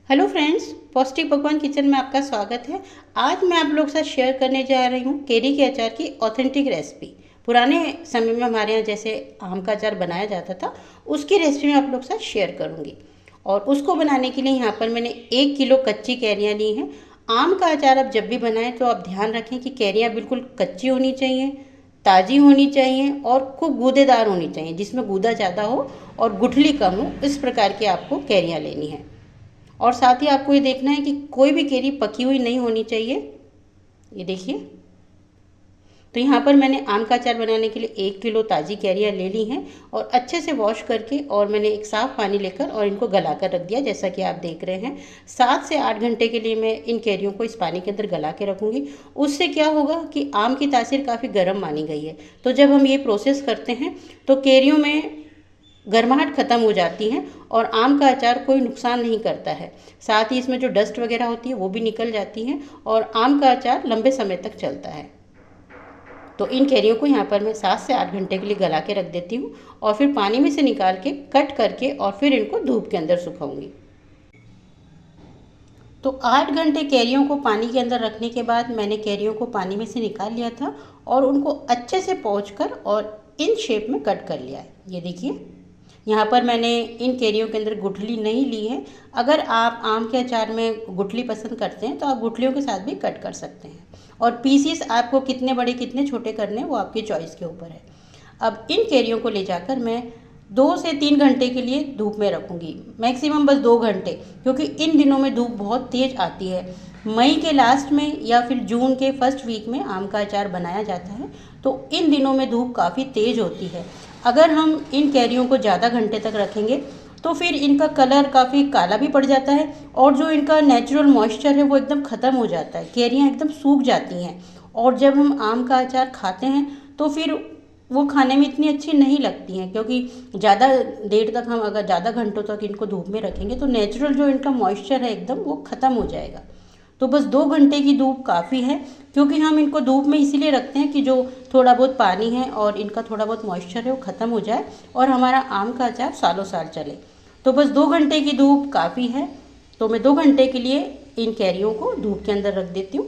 Hello friends, पौष्टिक पकवान kitchen में आपका स्वागत है। आज मैं आप लोग के साथ शेयर करने जा रही हूँ केरी के अचार की ऑथेंटिक रेसिपी। पुराने समय में हमारे यहाँ जैसे आम का अचार बनाया जाता था, उसकी रेसिपी मैं आप लोग के साथ शेयर करूँगी। और उसको बनाने के लिए यहाँ पर मैंने 1 किलो कच्ची कैरियाँ ली हैं। आम का अचार आप जब भी बनाएं तो आप ध्यान रखें कि कैरियाँ बिल्कुल कच्ची होनी चाहिए, ताज़ी होनी चाहिए और खूब गूदेदार होनी चाहिए, जिसमें गूदा ज़्यादा हो और गुठली कम हो। इस प्रकार की आपको कैरियाँ लेनी है। और साथ ही आपको ये देखना है कि कोई भी केरी पकी हुई नहीं होनी चाहिए। ये देखिए, तो यहाँ पर मैंने आम का अचार बनाने के लिए 1 किलो ताज़ी कैरियाँ ले ली हैं और अच्छे से वॉश करके और मैंने एक साफ़ पानी लेकर और इनको गला कर रख दिया। जैसा कि आप देख रहे हैं, 7 से 8 घंटे के लिए मैं इन कैरियों को इस पानी के अंदर गला के रखूँगी। उससे क्या होगा कि आम की तासीर काफ़ी गर्म मानी गई है, तो जब हम ये प्रोसेस करते हैं तो कैरियों में गर्माहट ख़त्म हो जाती है और आम का अचार कोई नुकसान नहीं करता है। साथ ही इसमें जो डस्ट वगैरह होती है वो भी निकल जाती है और आम का अचार लंबे समय तक चलता है। तो इन कैरियों को यहाँ पर मैं 7 से 8 घंटे के लिए गला के रख देती हूँ और फिर पानी में से निकाल के कट करके और फिर इनको धूप के अंदर सुखाऊंगी। तो 8 घंटे कैरियों को पानी के अंदर रखने के बाद मैंने कैरियों को पानी में से निकाल लिया था और उनको अच्छे से पोंछकर और इन शेप में कट कर लिया है। ये देखिए, यहाँ पर मैंने इन कैरियों के अंदर गुठली नहीं ली है। अगर आप आम के अचार में गुठली पसंद करते हैं तो आप गुठलियों के साथ भी कट कर सकते हैं। और पीसीस आपको कितने बड़े कितने छोटे करने हैं वो आपकी चॉइस के ऊपर है। अब इन कैरियों को ले जाकर मैं 2 से 3 घंटे के लिए धूप में रखूँगी, मैक्सिमम बस 2 घंटे, क्योंकि इन दिनों में धूप बहुत तेज़ आती है। मई के लास्ट में या फिर जून के फर्स्ट वीक में आम का अचार बनाया जाता है, तो इन दिनों में धूप काफ़ी तेज़ होती है। अगर हम इन कैरियों को ज़्यादा घंटे तक रखेंगे तो फिर इनका कलर काफ़ी काला भी पड़ जाता है और जो इनका नेचुरल मॉइस्चर है वो एकदम ख़त्म हो जाता है, कैरियाँ एकदम सूख जाती हैं। और जब हम आम का अचार खाते हैं तो फिर वो खाने में इतनी अच्छी नहीं लगती हैं, क्योंकि ज़्यादा देर तक हम अगर ज़्यादा घंटों तक इनको धूप में रखेंगे तो नेचुरल जो इनका मॉइस्चर है एकदम वो ख़त्म हो जाएगा। तो बस 2 घंटे की धूप काफ़ी है, क्योंकि हम इनको धूप में इसीलिए रखते हैं कि जो थोड़ा बहुत पानी है और इनका थोड़ा बहुत मॉइस्चर है वो ख़त्म हो जाए और हमारा आम का अचार सालों साल चले। तो बस 2 घंटे की धूप काफ़ी है, तो मैं 2 घंटे के लिए इन कैरियों को धूप के अंदर रख देती हूँ।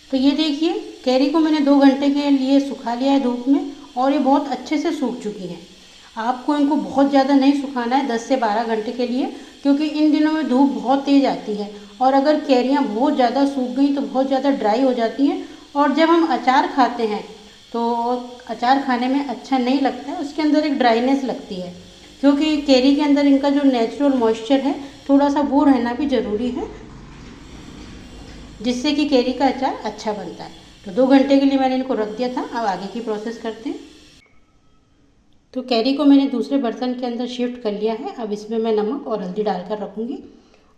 तो ये देखिए, कैरी को मैंने 2 घंटे के लिए सुखा लिया है धूप में और ये बहुत अच्छे से सूख चुकी हैं। आपको इनको बहुत ज़्यादा नहीं सुखाना है, 10 से 12 घंटे के लिए, क्योंकि इन दिनों में धूप बहुत तेज़ आती है और अगर कैरियाँ बहुत ज़्यादा सूख गई तो बहुत ज़्यादा ड्राई हो जाती हैं और जब हम अचार खाते हैं तो अचार खाने में अच्छा नहीं लगता है, उसके अंदर एक ड्राइनेस लगती है, क्योंकि कैरी के अंदर इनका जो नेचुरल मॉइस्चर है थोड़ा सा वो रहना भी ज़रूरी है, जिससे कि कैरी का अचार अच्छा बनता है। तो 2 घंटे के लिए मैंने इनको रख दिया था। अब आगे की प्रोसेस करते हैं। तो कैरी को मैंने दूसरे बर्तन के अंदर शिफ्ट कर लिया है। अब इसमें मैं नमक और हल्दी डालकर रखूँगी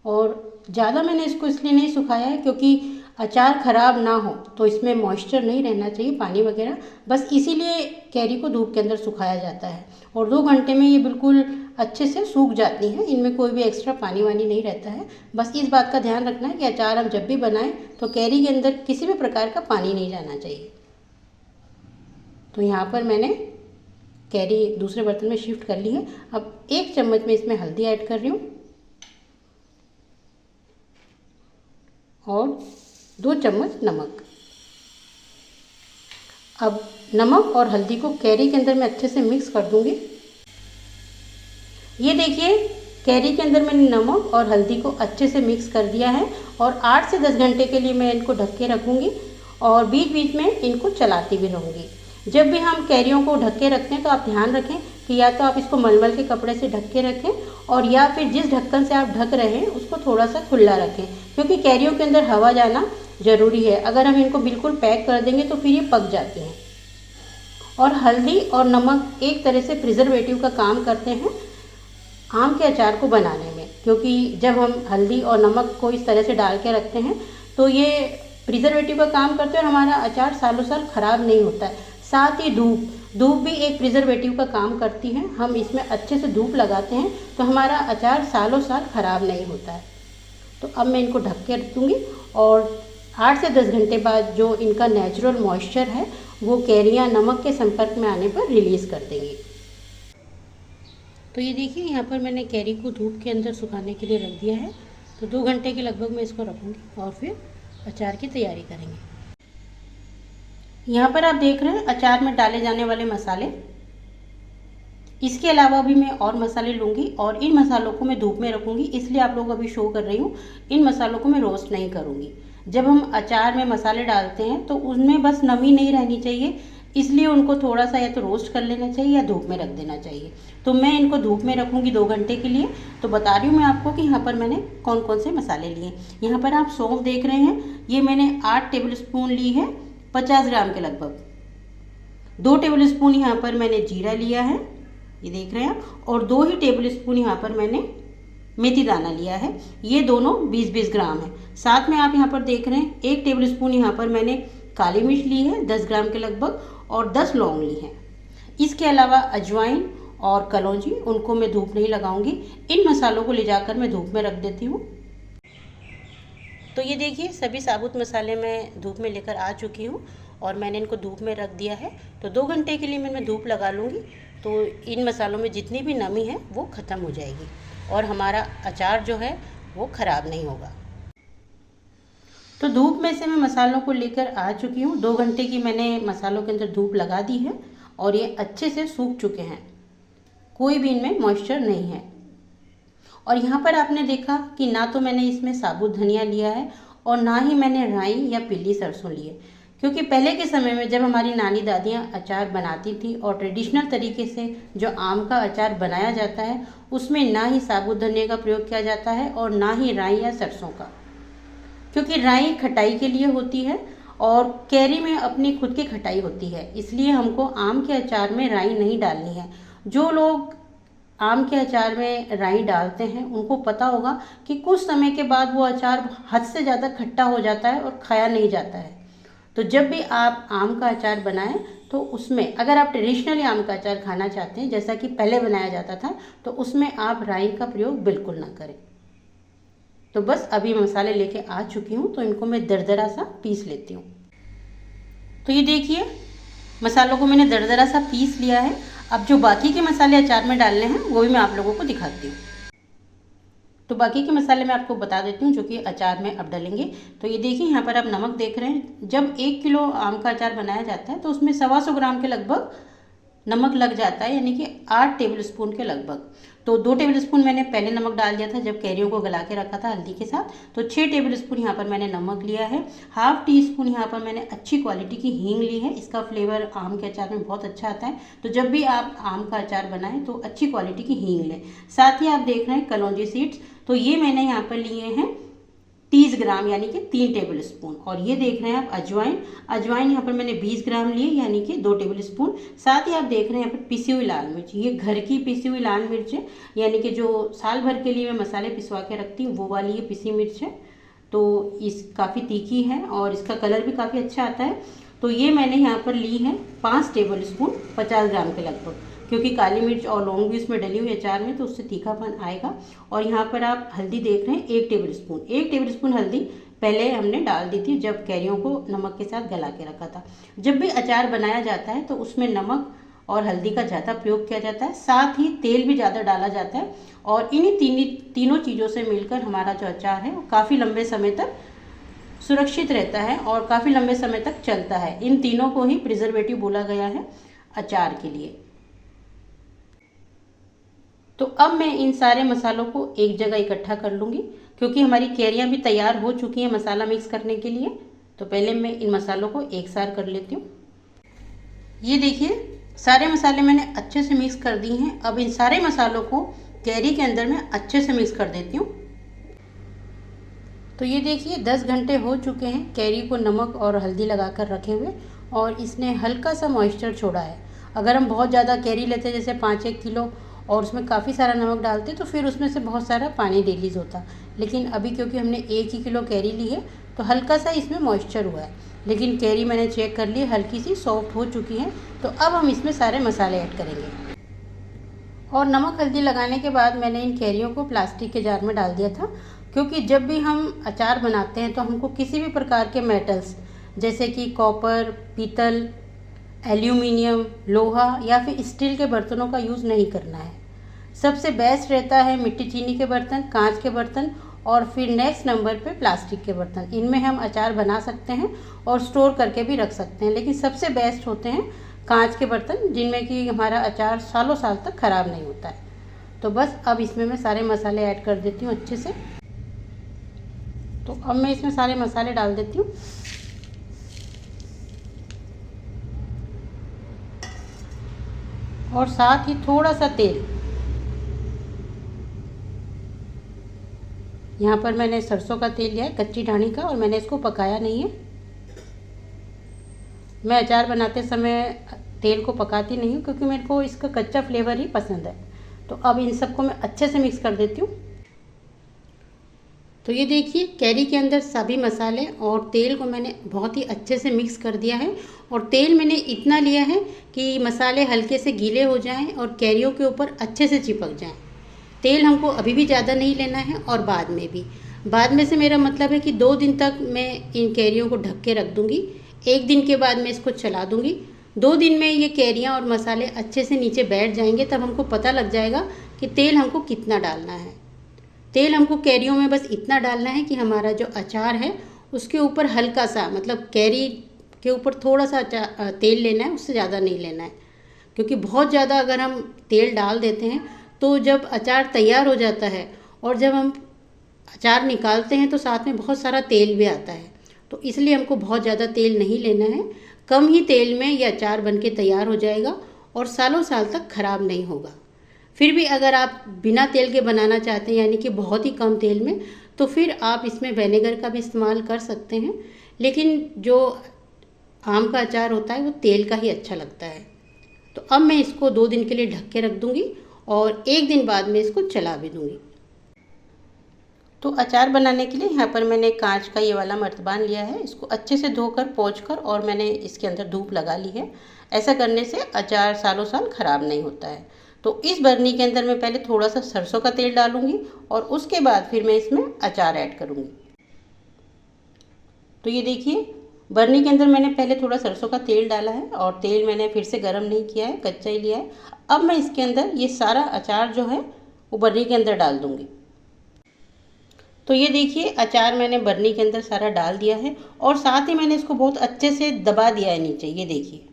और ज़्यादा मैंने इसको इसलिए नहीं सुखाया है क्योंकि अचार ख़राब ना हो, तो इसमें मॉइस्चर नहीं रहना चाहिए, पानी वगैरह, बस इसीलिए कैरी को धूप के अंदर सुखाया जाता है। और 2 घंटे में ये बिल्कुल अच्छे से सूख जाती हैं, इनमें कोई भी एक्स्ट्रा पानी वानी नहीं रहता है। बस इस बात का ध्यान रखना है कि अचार हम जब भी बनाएं तो कैरी के अंदर किसी भी प्रकार का पानी नहीं जाना चाहिए। तो यहाँ पर मैंने कैरी दूसरे बर्तन में शिफ्ट कर ली है। अब 1 चम्मच में इसमें हल्दी ऐड कर रही हूँ और 2 चम्मच नमक। अब नमक और हल्दी को कैरी के अंदर मैं अच्छे से मिक्स कर दूंगी। ये देखिए, कैरी के अंदर मैंने नमक और हल्दी को अच्छे से मिक्स कर दिया है और 8 से 10 घंटे के लिए मैं इनको ढक के रखूँगी और बीच बीच में इनको चलाती भी रहूँगी। जब भी हम कैरियों को ढक के रखते हैं तो आप ध्यान रखें कि या तो आप इसको मलमल के कपड़े से ढक के रखें और या फिर जिस ढक्कन से आप ढक रहे हैं उसको थोड़ा सा खुला रखें, क्योंकि कैरियों के अंदर हवा जाना ज़रूरी है। अगर हम इनको बिल्कुल पैक कर देंगे तो फिर ये पक जाती हैं। और हल्दी और नमक एक तरह से प्रिजर्वेटिव का काम करते हैं आम के अचार को बनाने में, क्योंकि जब हम हल्दी और नमक को इस तरह से डाल के रखते हैं तो ये प्रिजर्वेटिव का काम करते हैं और हमारा अचार सालों साल ख़राब नहीं होता है। साथ ही धूप भी एक प्रिजर्वेटिव का काम करती है। हम इसमें अच्छे से धूप लगाते हैं तो हमारा अचार सालों साल ख़राब नहीं होता है। तो अब मैं इनको ढक के रख दूँगी और 8 से 10 घंटे बाद जो इनका नेचुरल मॉइस्चर है वो कैरियाँ नमक के संपर्क में आने पर रिलीज़ कर देंगी। तो ये देखिए यहाँ पर मैंने कैरी को धूप के अंदर सुखाने के लिए रख दिया है। तो 2 घंटे के लगभग मैं इसको रखूँगी और फिर अचार की तैयारी करेंगे। यहाँ पर आप देख रहे हैं अचार में डाले जाने वाले मसाले। इसके अलावा भी मैं और मसाले लूँगी और इन मसालों को मैं धूप में रखूँगी, इसलिए आप लोग अभी शो कर रही हूँ। इन मसालों को मैं रोस्ट नहीं करूँगी। जब हम अचार में मसाले डालते हैं तो उनमें बस नमी नहीं रहनी चाहिए, इसलिए उनको थोड़ा सा या तो रोस्ट कर लेना चाहिए या धूप में रख देना चाहिए। तो मैं इनको धूप में रखूँगी 2 घंटे के लिए। तो बता रही हूँ मैं आपको कि यहाँ पर मैंने कौन कौन से मसाले लिए। यहाँ पर आप सौंफ देख रहे हैं, ये मैंने 8 टेबल स्पून ली है, 50 ग्राम के लगभग। 2 टेबल स्पून यहाँ पर मैंने जीरा लिया है, ये देख रहे हैं आप, और 2 ही टेबल स्पून यहाँ पर मैंने मेथी दाना लिया है, ये दोनों 20-20 ग्राम है। साथ में आप यहाँ पर देख रहे हैं 1 टेबल स्पून यहाँ पर मैंने काली मिर्च ली है 10 ग्राम के लगभग, और 10 लौंग ली हैं। इसके अलावा अजवाइन और कलौंजी, उनको मैं धूप नहीं लगाऊंगी। इन मसालों को ले जाकर मैं धूप में रख देती हूँ। तो ये देखिए सभी साबुत मसाले मैं धूप में लेकर आ चुकी हूँ और मैंने इनको धूप में रख दिया है। तो 2 घंटे के लिए मैं धूप लगा लूँगी, तो इन मसालों में जितनी भी नमी है वो ख़त्म हो जाएगी और हमारा अचार जो है वो ख़राब नहीं होगा। तो धूप में से मैं मसालों को लेकर आ चुकी हूँ। 2 घंटे की मैंने मसालों के अंदर धूप लगा दी है और ये अच्छे से सूख चुके हैं, कोई भी इनमें मॉइस्चर नहीं है। और यहाँ पर आपने देखा कि ना तो मैंने इसमें साबुत धनिया लिया है और ना ही मैंने राई या पीली सरसों ली है, क्योंकि पहले के समय में जब हमारी नानी दादियाँ अचार बनाती थी और ट्रेडिशनल तरीके से जो आम का अचार बनाया जाता है उसमें ना ही साबुत धनिया का प्रयोग किया जाता है और ना ही राई या सरसों का, क्योंकि राई खटाई के लिए होती है और कैरी में अपनी खुद की खटाई होती है, इसलिए हमको आम के अचार में राई नहीं डालनी है। जो लोग आम के अचार में राई डालते हैं उनको पता होगा कि कुछ समय के बाद वो अचार हद से ज़्यादा खट्टा हो जाता है और खाया नहीं जाता है। तो जब भी आप आम का अचार बनाएं तो उसमें अगर आप ट्रेडिशनली आम का अचार खाना चाहते हैं जैसा कि पहले बनाया जाता था, तो उसमें आप राई का प्रयोग बिल्कुल ना करें। तो बस अभी मसाले लेके आ चुकी हूँ, तो इनको मैं दरदरा सा पीस लेती हूँ। तो ये देखिए मसालों को मैंने दरदरा सा पीस लिया है। अब जो बाकी के मसाले अचार में डालने हैं वो भी मैं आप लोगों को दिखाती हूँ। तो बाकी के मसाले मैं आपको बता देती हूँ जो कि अचार में अब डालेंगे। तो ये देखिए यहाँ पर आप नमक देख रहे हैं। जब 1 किलो आम का अचार बनाया जाता है तो उसमें 125 ग्राम के लगभग नमक लग जाता है, यानी कि 8 टेबल स्पून के लगभग। तो 2 टेबल स्पून मैंने पहले नमक डाल दिया था जब कैरियों को गला के रखा था हल्दी के साथ। तो 6 टेबल स्पून यहाँ पर मैंने नमक लिया है। ½ टी स्पून यहाँ पर मैंने अच्छी क्वालिटी की हींग ली है। इसका फ्लेवर आम के अचार में बहुत अच्छा आता है। तो जब भी आप आम का अचार बनाएं तो अच्छी क्वालिटी की हींग लें। साथ ही आप देख रहे हैं कलौंजी सीड्स, तो ये मैंने यहाँ पर लिए हैं 30 ग्राम, यानी कि 3 टेबल स्पून। और ये देख रहे हैं आप अजवाइन यहाँ पर मैंने 20 ग्राम लिए, यानी कि 2 टेबल स्पून। साथ ही आप देख रहे हैं यहाँ पर पिसी हुई लाल मिर्च, ये घर की पिसी हुई लाल मिर्च है, यानी कि जो साल भर के लिए मैं मसाले पिसवा के रखती हूँ वो वाली ये पिसी मिर्च है। तो इस काफ़ी तीखी है और इसका कलर भी काफ़ी अच्छा आता है। तो ये मैंने यहाँ पर ली है 5 टेबल स्पून, 50 ग्राम के लगभग, क्योंकि काली मिर्च और लौंग भी इसमें डली हुई अचार में, तो उससे तीखापन आएगा। और यहाँ पर आप हल्दी देख रहे हैं 1 टेबल स्पून हल्दी पहले हमने डाल दी थी जब कैरियों को नमक के साथ गला के रखा था। जब भी अचार बनाया जाता है तो उसमें नमक और हल्दी का ज़्यादा प्रयोग किया जाता है, साथ ही तेल भी ज़्यादा डाला जाता है। और इन्हीं तीनों चीज़ों से मिलकर हमारा जो अचार है वो काफ़ी लंबे समय तक सुरक्षित रहता है और काफ़ी लंबे समय तक चलता है। इन तीनों को ही प्रिजर्वेटिव बोला गया है अचार के लिए। तो अब मैं इन सारे मसालों को एक जगह इकट्ठा कर लूँगी, क्योंकि हमारी कैरियाँ भी तैयार हो चुकी हैं मसाला मिक्स करने के लिए। तो पहले मैं इन मसालों को एक साथ कर लेती हूँ। ये देखिए सारे मसाले मैंने अच्छे से मिक्स कर दिए हैं। अब इन सारे मसालों को कैरी के अंदर मैं अच्छे से मिक्स कर देती हूँ। तो ये देखिए 10 घंटे हो चुके हैं कैरी को नमक और हल्दी लगा कर रखे हुए, और इसने हल्का सा मॉइस्चर छोड़ा है। अगर हम बहुत ज़्यादा कैरी लेते जैसे 5-1 किलो और उसमें काफ़ी सारा नमक डालते तो फिर उसमें से बहुत सारा पानी रिलीज़ होता, लेकिन अभी क्योंकि हमने 1 ही किलो कैरी ली है तो हल्का सा इसमें मॉइस्चर हुआ है। लेकिन कैरी मैंने चेक कर ली, हल्की सी सॉफ्ट हो चुकी है। तो अब हम इसमें सारे मसाले ऐड करेंगे। और नमक हल्दी लगाने के बाद मैंने इन कैरियों को प्लास्टिक के जार में डाल दिया था, क्योंकि जब भी हम अचार बनाते हैं तो हमको किसी भी प्रकार के मेटल्स जैसे कि कॉपर, पीतल, एल्यूमिनियम, लोहा या फिर स्टील के बर्तनों का यूज़ नहीं करना है। सबसे बेस्ट रहता है मिट्टी चीनी के बर्तन, कांच के बर्तन, और फिर नेक्स्ट नंबर पे प्लास्टिक के बर्तन। इनमें हम अचार बना सकते हैं और स्टोर करके भी रख सकते हैं, लेकिन सबसे बेस्ट होते हैं कांच के बर्तन, जिनमें कि हमारा अचार सालों साल तक ख़राब नहीं होता है। तो बस अब इसमें मैं सारे मसाले ऐड कर देती हूँ अच्छे से। तो अब मैं इसमें सारे मसाले डाल देती हूँ। और साथ ही थोड़ा सा तेल। यहाँ पर मैंने सरसों का तेल लिया है, कच्ची ढाणी का, और मैंने इसको पकाया नहीं है। मैं अचार बनाते समय तेल को पकाती नहीं हूँ, क्योंकि मेरे को इसका कच्चा फ्लेवर ही पसंद है। तो अब इन सबको मैं अच्छे से मिक्स कर देती हूँ। तो ये देखिए, कैरी के अंदर सभी मसाले और तेल को मैंने बहुत ही अच्छे से मिक्स कर दिया है। और तेल मैंने इतना लिया है कि मसाले हल्के से गीले हो जाएं और कैरियों के ऊपर अच्छे से चिपक जाएं। तेल हमको अभी भी ज़्यादा नहीं लेना है और बाद में भी। बाद में से मेरा मतलब है कि 2 दिन तक मैं इन कैरियों को ढक के रख दूँगी। 1 दिन के बाद मैं इसको चला दूँगी। 2 दिन में ये कैरियाँ और मसाले अच्छे से नीचे बैठ जाएंगे, तब हमको पता लग जाएगा कि तेल हमको कितना डालना है। तेल हमको कैरियों में बस इतना डालना है कि हमारा जो अचार है उसके ऊपर हल्का सा, मतलब कैरी के ऊपर थोड़ा सा तेल लेना है, उससे ज़्यादा नहीं लेना है। क्योंकि बहुत ज़्यादा अगर हम तेल डाल देते हैं तो जब अचार तैयार हो जाता है और जब हम अचार निकालते हैं तो साथ में बहुत सारा तेल भी आता है। तो इसलिए हमको बहुत ज़्यादा तेल नहीं लेना है। कम ही तेल में ये अचार बन के तैयार हो जाएगा और सालों साल तक ख़राब नहीं होगा। फिर भी अगर आप बिना तेल के बनाना चाहते हैं, यानी कि बहुत ही कम तेल में, तो फिर आप इसमें विनेगर का भी इस्तेमाल कर सकते हैं। लेकिन जो आम का अचार होता है वो तेल का ही अच्छा लगता है। तो अब मैं इसको 2 दिन के लिए ढक के रख दूँगी और 1 दिन बाद में इसको चला भी दूँगी। तो अचार बनाने के लिए यहाँ पर मैंने कांच का ये वाला मर्तबान लिया है। इसको अच्छे से धोकर पोंछ कर और मैंने इसके अंदर धूप लगा ली है। ऐसा करने से अचार सालों साल ख़राब नहीं होता है। तो इस बर्नी के अंदर मैं पहले थोड़ा सा सरसों का तेल डालूंगी और उसके बाद फिर मैं इसमें अचार ऐड करूँगी। तो ये देखिए, बर्नी के अंदर मैंने पहले थोड़ा सरसों का तेल डाला है और तेल मैंने फिर से गर्म नहीं किया है, कच्चा ही लिया है। अब मैं इसके अंदर ये सारा अचार जो है वो बर्नी के अंदर डाल दूँगी। तो ये देखिए, अचार मैंने बर्नी के अंदर सारा डाल दिया है और साथ ही मैंने इसको बहुत अच्छे से दबा दिया है नीचे। ये देखिए,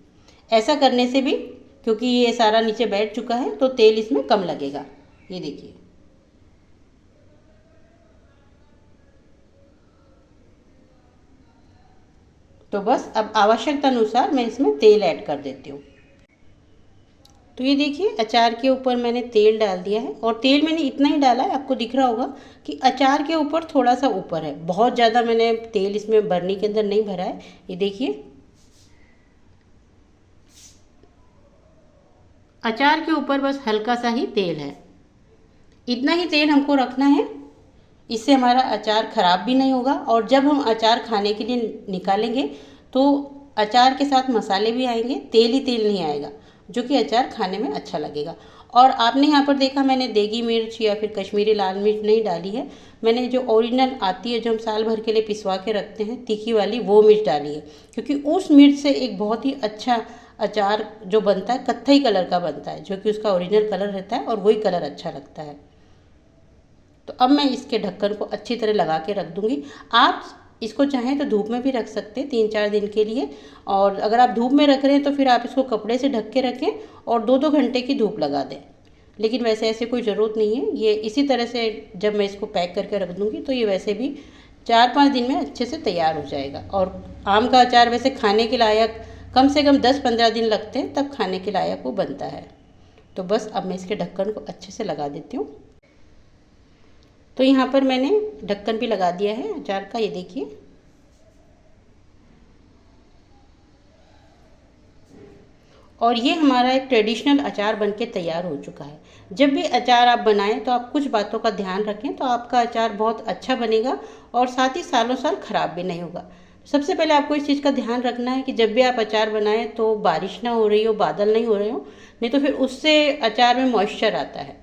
ऐसा करने से भी, क्योंकि ये सारा नीचे बैठ चुका है, तो तेल इसमें कम लगेगा। ये देखिए, तो बस अब आवश्यकता अनुसार मैं इसमें तेल ऐड कर देती हूँ। तो ये देखिए, अचार के ऊपर मैंने तेल डाल दिया है और तेल मैंने इतना ही डाला है, आपको दिख रहा होगा कि अचार के ऊपर थोड़ा सा ऊपर है। बहुत ज़्यादा मैंने तेल इसमें बर्नी के अंदर नहीं भरा है। ये देखिए, अचार के ऊपर बस हल्का सा ही तेल है। इतना ही तेल हमको रखना है, इससे हमारा अचार ख़राब भी नहीं होगा। और जब हम अचार खाने के लिए निकालेंगे तो अचार के साथ मसाले भी आएंगे, तेल ही तेल नहीं आएगा, जो कि अचार खाने में अच्छा लगेगा। और आपने यहाँ पर देखा, मैंने देगी मिर्च या फिर कश्मीरी लाल मिर्च नहीं डाली है। मैंने जो ओरिजिनल आती है, जो हम साल भर के लिए पिसवा के रखते हैं, तीखी वाली, वो मिर्च डाली है। क्योंकि उस मिर्च से एक बहुत ही अच्छा अचार जो बनता है, कत्थई कलर का बनता है, जो कि उसका ओरिजिनल कलर रहता है और वही कलर अच्छा लगता है। तो अब मैं इसके ढक्कन को अच्छी तरह लगा के रख दूँगी। आप इसको चाहें तो धूप में भी रख सकते हैं 3-4 दिन के लिए। और अगर आप धूप में रख रहे हैं तो फिर आप इसको कपड़े से ढक के रखें और 2-2 घंटे की धूप लगा दें। लेकिन वैसे ऐसे कोई ज़रूरत नहीं है। ये इसी तरह से जब मैं इसको पैक करके रख दूँगी तो ये वैसे भी 4-5 दिन में अच्छे से तैयार हो जाएगा। और आम का अचार वैसे खाने के लायक कम से कम 10-15 दिन लगते हैं, तब खाने के लायक वो बनता है। तो बस अब मैं इसके ढक्कन को अच्छे से लगा देती हूँ। तो यहाँ पर मैंने ढक्कन भी लगा दिया है अचार का। ये देखिए, और ये हमारा एक ट्रेडिशनल अचार बनके तैयार हो चुका है। जब भी अचार आप बनाएं तो आप कुछ बातों का ध्यान रखें, तो आपका अचार बहुत अच्छा बनेगा और साथ ही सालों साल ख़राब भी नहीं होगा। सबसे पहले आपको इस चीज़ का ध्यान रखना है कि जब भी आप अचार बनाएं तो बारिश ना हो रही हो, बादल नहीं हो रहे हो, नहीं तो फिर उससे अचार में मॉइस्चर आता है।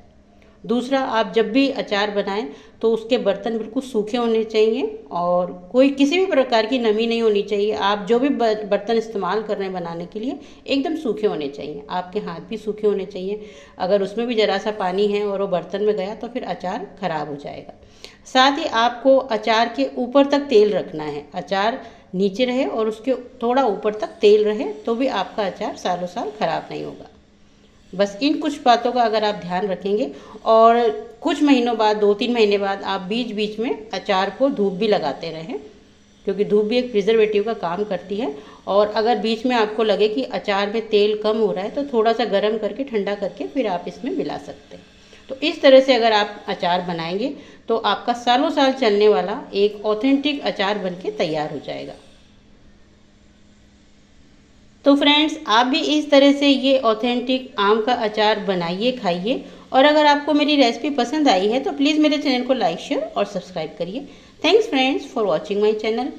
दूसरा, आप जब भी अचार बनाएं तो उसके बर्तन बिल्कुल सूखे होने चाहिए और कोई किसी भी प्रकार की नमी नहीं होनी चाहिए। आप जो भी बर्तन इस्तेमाल कर रहे हैं बनाने के लिए एकदम सूखे होने चाहिए। आपके हाथ भी सूखे होने चाहिए। अगर उसमें भी ज़रा सा पानी है और वो बर्तन में गया तो फिर अचार ख़राब हो जाएगा। साथ ही आपको अचार के ऊपर तक तेल रखना है। अचार नीचे रहे और उसके थोड़ा ऊपर तक तेल रहे तो भी आपका अचार सालों साल ख़राब नहीं होगा। बस इन कुछ बातों का अगर आप ध्यान रखेंगे और कुछ महीनों बाद, 2-3 महीने बाद आप बीच बीच में अचार को धूप भी लगाते रहें, क्योंकि धूप भी एक प्रिजर्वेटिव का काम करती है। और अगर बीच में आपको लगे कि अचार में तेल कम हो रहा है तो थोड़ा सा गर्म करके, ठंडा करके फिर आप इसमें मिला सकते हैं। तो इस तरह से अगर आप अचार बनाएंगे तो आपका सालों साल चलने वाला एक ऑथेंटिक अचार बनके तैयार हो जाएगा। तो फ्रेंड्स, आप भी इस तरह से ये ऑथेंटिक आम का अचार बनाइए, खाइए। और अगर आपको मेरी रेसिपी पसंद आई है तो प्लीज़ मेरे चैनल को लाइक, शेयर और सब्सक्राइब करिए। Thanks friends for watching my channel.